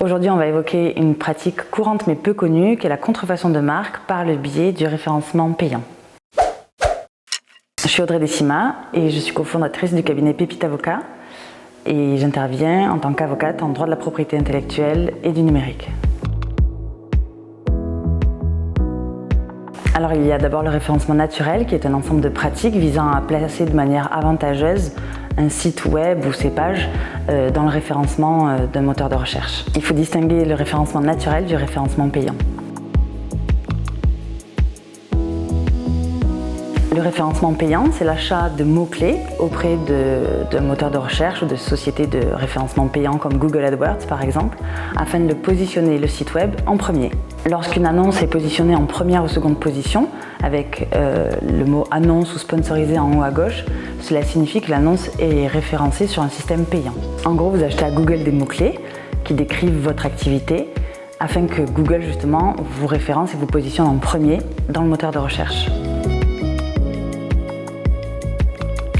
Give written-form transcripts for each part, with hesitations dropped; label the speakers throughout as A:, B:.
A: Aujourd'hui, on va évoquer une pratique courante mais peu connue qui est la contrefaçon de marque par le biais du référencement payant. Je suis Audrey Décima et je suis cofondatrice du cabinet Pépite Avocat et j'interviens en tant qu'avocate en droit de la propriété intellectuelle et du numérique. Alors il y a d'abord le référencement naturel qui est un ensemble de pratiques visant à placer de manière avantageuse un site web ou ses pages dans le référencement d'un moteur de recherche. Il faut distinguer le référencement naturel du référencement payant. Le référencement payant, c'est l'achat de mots-clés auprès d'un moteur de recherche ou de sociétés de référencement payant comme Google AdWords par exemple, afin de positionner le site web en premier. Lorsqu'une annonce est positionnée en première ou seconde position, avec le mot annonce ou sponsorisé en haut à gauche, cela signifie que l'annonce est référencée sur un système payant. En gros, vous achetez à Google des mots-clés qui décrivent votre activité afin que Google justement vous référence et vous positionne en premier dans le moteur de recherche.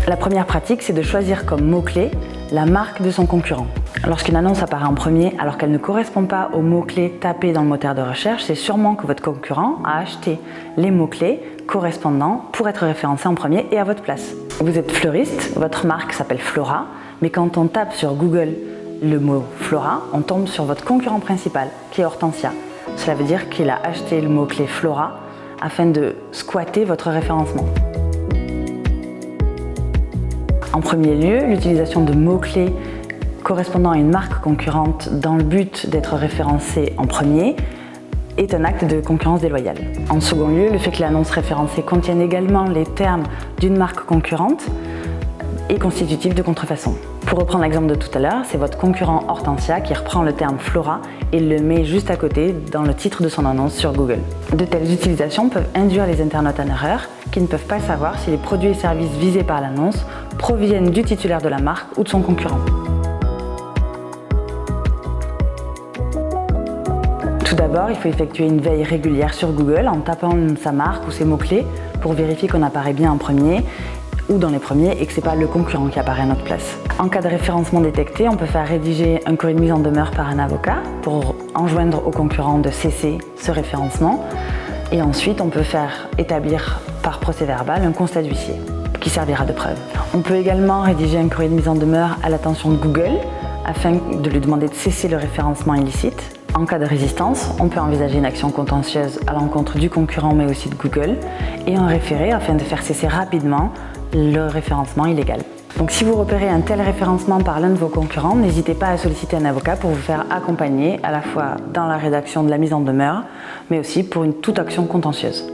A: La première pratique, c'est de choisir comme mot-clé la marque de son concurrent. Lorsqu'une annonce apparaît en premier alors qu'elle ne correspond pas aux mots-clés tapés dans le moteur de recherche, c'est sûrement que votre concurrent a acheté les mots-clés correspondants pour être référencé en premier et à votre place. Vous êtes fleuriste, votre marque s'appelle Flora, mais quand on tape sur Google le mot Flora, on tombe sur votre concurrent principal, qui est Hortensia. Cela veut dire qu'il a acheté le mot-clé Flora afin de squatter votre référencement. En premier lieu, l'utilisation de mots-clés correspondant à une marque concurrente dans le but d'être référencé en premier est un acte de concurrence déloyale. En second lieu, le fait que l'annonce référencée contienne également les termes d'une marque concurrente est constitutif de contrefaçon. Pour reprendre l'exemple de tout à l'heure, c'est votre concurrent Hortensia qui reprend le terme Flora et le met juste à côté dans le titre de son annonce sur Google. De telles utilisations peuvent induire les internautes en erreur qui ne peuvent pas savoir si les produits et services visés par l'annonce proviennent du titulaire de la marque ou de son concurrent. Tout d'abord, il faut effectuer une veille régulière sur Google en tapant sa marque ou ses mots-clés pour vérifier qu'on apparaît bien en premier ou dans les premiers et que ce n'est pas le concurrent qui apparaît à notre place. En cas de référencement détecté, on peut faire rédiger un courrier de mise en demeure par un avocat pour enjoindre au concurrent de cesser ce référencement. Et ensuite, on peut faire établir par procès-verbal un constat d'huissier qui servira de preuve. On peut également rédiger un courrier de mise en demeure à l'attention de Google afin de lui demander de cesser le référencement illicite. En cas de résistance, on peut envisager une action contentieuse à l'encontre du concurrent mais aussi de Google et un référé afin de faire cesser rapidement le référencement illégal. Donc si vous repérez un tel référencement par l'un de vos concurrents, n'hésitez pas à solliciter un avocat pour vous faire accompagner à la fois dans la rédaction de la mise en demeure mais aussi pour toute action contentieuse.